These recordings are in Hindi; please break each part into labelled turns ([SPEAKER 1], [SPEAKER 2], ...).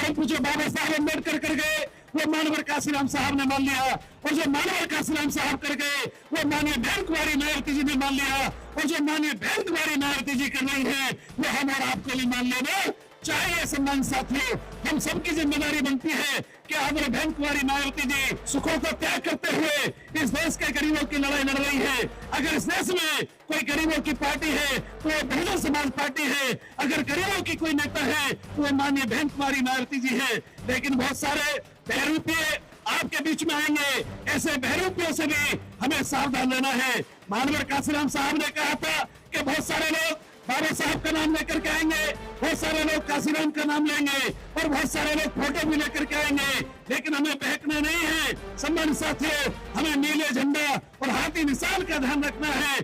[SPEAKER 1] परम पूज्य बाबा साहब अम्बेडकर कर गए वो मानवर काशीराम साहब ने मान लिया, और जो मानवर काशीराम साहब कर गए वो माननीय बहन कुमारी मायावती जी ने मान लिया, और जो माननीय बहन कुमारी मायावती जी कर रही है वो हम और आपको भी मान लेना चाहिए। सम्मान साथियों, हम सबकी जिम्मेदारी बनती है कि हमारे बहन कुमारी मायावती जी सुखों का त्याग करते हुए इस देश के गरीबों की लड़ाई लड़ रही है। अगर इस देश में कोई गरीबों की पार्टी है तो वो बहुजन समाज पार्टी है, अगर गरीबों की कोई नेता है तो वो माननीय बहन कुमारी मायावती जी है। लेकिन बहुत सारे बहरूपीय आपके बीच में आएंगे, ऐसे बहरूपियों से भी हमें सावधान रहना है। मानवर काशीराम साहब ने कहा था कि बहुत सारे लोग बाबा साहब का नाम लेकर के आएंगे, बहुत सारे लोग काशीराम का नाम लेंगे और बहुत सारे लोग फोटो भी लेकर के आएंगे, लेकिन हमें बहकना नहीं है। सम्मानित साथियों, हमें नीले झंडा और हाथी निशान का ध्यान रखना है।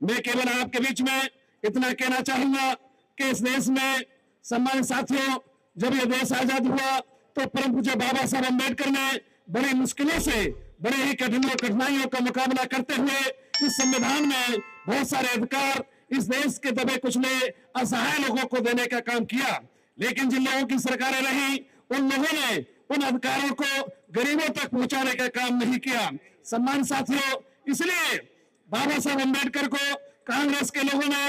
[SPEAKER 1] मैं केवल आपके बीच में इतना कहना चाहूंगा कि इस देश में सम्मानित साथियों, जब यह देश आजाद हुआ तो परम पूज्य बाबा साहब अम्बेडकर ने बड़ी मुश्किलों से, बड़े ही कठिनाइयों का मुकाबला करते हुए इस संविधान में बहुत सारे अधिकार इस देश के दबे कुचले असहाय लोगों को देने का काम किया। लेकिन जिन लोगों की सरकारें रही उन लोगों ने उन अधिकारों को गरीबों तक पहुंचाने का काम नहीं किया। सम्मान साथियों, इसलिए बाबा साहब अम्बेडकर को कांग्रेस के लोगों ने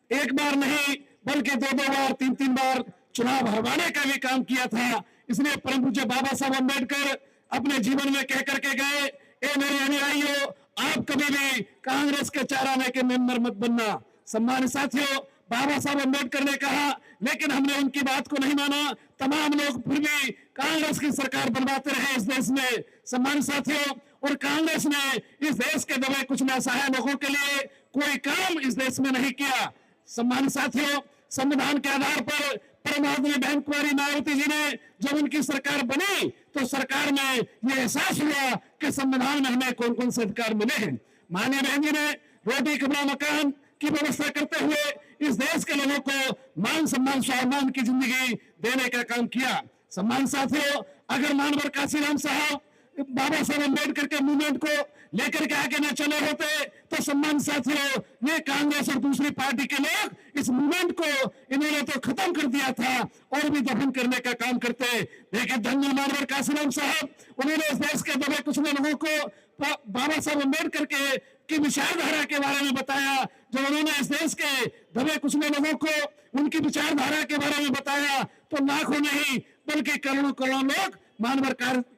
[SPEAKER 1] एक बार नहीं बल्कि दो बार, तीन बार चुनाव हरवाने का भी काम किया था। इसलिए परम पूज्य बाबा साहब अम्बेडकर अपने जीवन में कह करके गए, ए मेरे अनुयायियों, आप कभी भी कांग्रेस के चाराने के मेंबर मत बनना। सम्मानित साथियों, बाबा साहब अम्बेडकर ने कहा, लेकिन हमने उनकी बात को नहीं माना। तमाम लोग फिर भी कांग्रेस की सरकार बनवाते रहे इस देश में। सम्मानित साथियों, और कांग्रेस ने इस देश के दबे कुछ असहाय लोगों के लिए कोई काम इस देश में नहीं किया। सम्मानित साथियों, संविधान के आधार पर परमात्मा बहन कुमारी मायावती जी ने जब उनकी सरकार बनी तो सरकार में यह एहसास हुआ कि संविधान में हमें कौन कौन से अधिकार मिले हैं। माननीय बहन जी ने रोटी कपड़ा मकान की व्यवस्था करते हुए इस देश के लोगों को मान सम्मान स्वाभिमान की जिंदगी देने का काम किया। सम्मान साथियों, अगर मानवर काशीराम साहब बाबा साहब अम्बेडकर के मूवमेंट को लेकर के आगे न चले होते तो सम्मान साथियों, ये कांग्रेस और दूसरी पार्टी के लोग इस मूवमेंट को इन्होंने तो खत्म कर दिया था और भी दफन करने का काम करते। लेकिन धन्य मानवर काशीराम साहब, उन्होंने इस देश के दबे कुछ लोगों को बाबा साहब अम्बेडकर की विचारधारा के बारे में बताया। जब उन्होंने इस देश के दबे कुछ लोगों को उनकी विचारधारा के बारे में बताया तो लाखों नहीं बल्कि करोड़ों करोड़ों लोग मानवर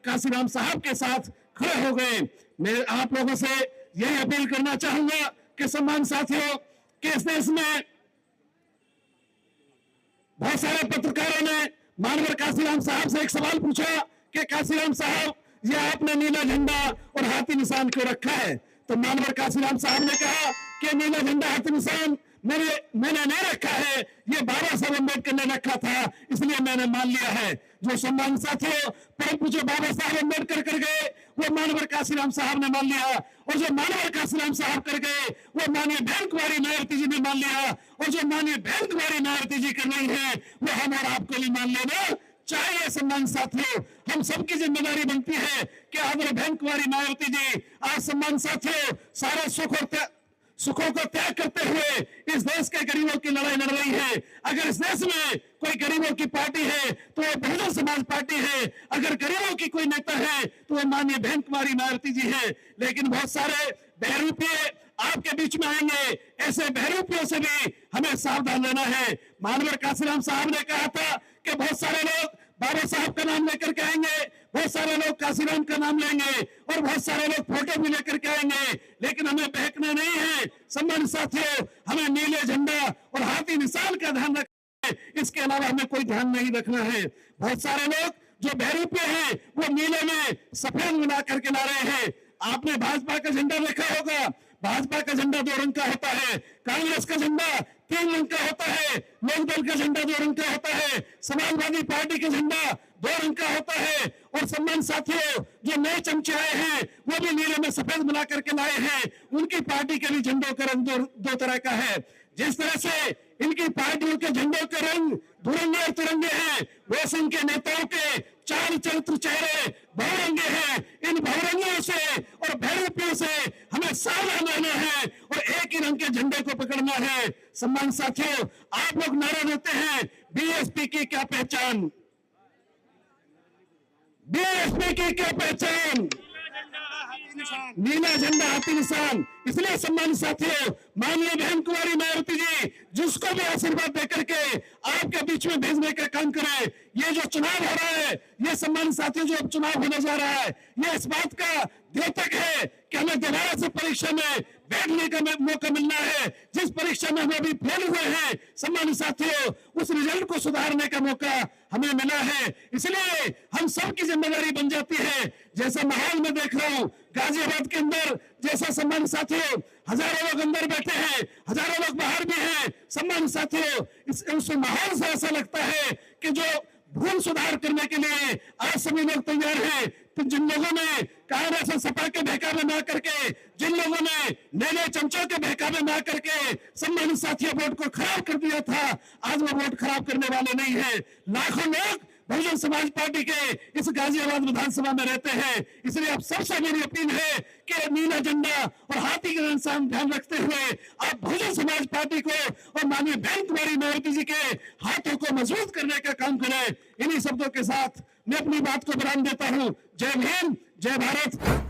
[SPEAKER 1] काशीराम साहब के साथ खड़े हो गए। मैं आप लोगों से यही अपील करना चाहूंगा कि सम्मान साथियों, कि इस देश में बहुत सारे पत्रकारों ने मानवर काशीराम साहब से एक सवाल पूछा कि काशीराम साहब, यह आपने नीला झंडा और हाथी निशान क्यों रखा है? तो मानवर काशीराम साहब ने कहा कि नीला झंडा हाथी निशान मैंने नहीं रखा है, ये बाबा साहब अम्बेडकर ने रखा था, इसलिए मैंने मान लिया है। जो सम्मान साथियों, परम पूज्य बाबा साहब अम्बेडकर कर गए वो मानवर काशीराम साहब ने मान लिया, और जो मानवर काशीराम साहब कर गए वो माननीय बहन कुमारी मायावती जी ने मान लिया, और जो माननीय बहन कुमारी मायावती जी कर रही है वो हम और आपको भी मान लेना चाहिए। सम्मान साथियों, हम सबकी जिम्मेदारी बनती है कि हमारे बहन कुमारी मायावती जी आज सम्मान साथियों सारे सुखों को त्याग करते हुए इस देश के गरीबों की लड़ाई लड़ रही है। अगर इस देश में कोई गरीबों की पार्टी है तो वो बहुजन समाज पार्टी है, अगर गरीबों की कोई नेता है तो वो माननीय बहन कुमारी मायावती जी है। लेकिन बहुत सारे बहरूपीय आपके बीच में आएंगे, ऐसे बहरूपियों से भी हमें सावधान रहना है। मानवर काशीराम साहब ने कहा था कि बहुत सारे लोग बाबा साहब का नाम लेकर के आएंगे, बहुत सारे लोग काशीराम का नाम लेंगे और बहुत सारे लोग फोटो भी लेकर के आएंगे, लेकिन हमें बहकना नहीं है। सम्मानित साथियों, हमें नीले झंडा और हाथी निशान का ध्यान रखना है, इसके अलावा हमें कोई ध्यान नहीं रखना है। बहुत सारे लोग जो बहरूपीय हैं वो नीले में सफेद मिला करके ला रहे हैं। आपने भाजपा का झंडा देखा होगा, भाजपा का झंडा 2 रंग का होता है, कांग्रेस का झंडा 3 रंग का होता है, लोकदल का झंडा 2 रंग का होता है, समाजवादी पार्टी का झंडा 2 रंग का होता है। और सम्मान साथियों, जो नए चमचे आए हैं वो भी नीले में सफेद मिला करके लाए हैं, उनकी पार्टी के भी झंडों का रंग दो तरह का है। जिस तरह से इनकी पार्टियों के झंडों के रंग दुरंगे और तिरंगे हैं, वैसे इनके नेताओं के चाल चरित्र चेहरे बहुरंगे हैं। इन बहुरंगियों से और बहरूपियों से हमें सावधान रहना है और रंग के झंडे को पकड़ना है। सम्मान साथियों, आप लोग नारा देते हैं बीएसपी की क्या पहचान, बीएसपी की क्या पहचान, नीला झंडा हाथी निशान। इसलिए सम्मानित साथियों, माननीय बहन कुमारी मायावती जी जिसको भी आशीर्वाद देकर के आपके बीच में भेजने का काम करें। ये जो चुनाव हो रहा है, ये सम्मानित साथियों जो अब चुनाव होने जा रहा है, ये इस बात का द्योतक है कि हमें दोबारा से परीक्षा में बैठने का मौका मिलना है। जिस परीक्षा में हम अभी फेल हुए हैं सम्मानित साथियों, उस रिजल्ट को सुधारने का मौका हमें मिला है। इसलिए हम सबकी जिम्मेदारी बन जाती है। जैसा माहौल में देख रहा हूं गाजियाबाद के अंदर, जैसा सम्मानित साथियों हजारों लोग अंदर बैठे हैं, हजारों लोग बाहर भी हैं। सम्मानित साथियों, उस माहौल से ऐसा लगता है कि जो भूल सुधार करने के लिए आज सभी लोग तैयार हैं। तो जिन लोगों ने कांग्रेस सपा के बहकावे ना करके, जिन लोगों ने नए चमचों के बहकावे ना करके सम्मानित साथियों वोट को खराब कर दिया था, आज वो वोट खराब करने वाले नहीं है। लाखों लोग बहुजन समाज पार्टी के इस गाजियाबाद विधानसभा में रहते हैं। इसलिए आप सबसे मेरी अपील है कि नीला झंडा और हाथी का निशान ध्यान रखते हुए आप बहुजन समाज पार्टी को और माननीय बहन कुमारी मायावती जी के हाथों को मजबूत करने का काम करें। इन्हीं शब्दों के साथ मैं अपनी बात को विराम देता हूं। जय भीम, जय भारत।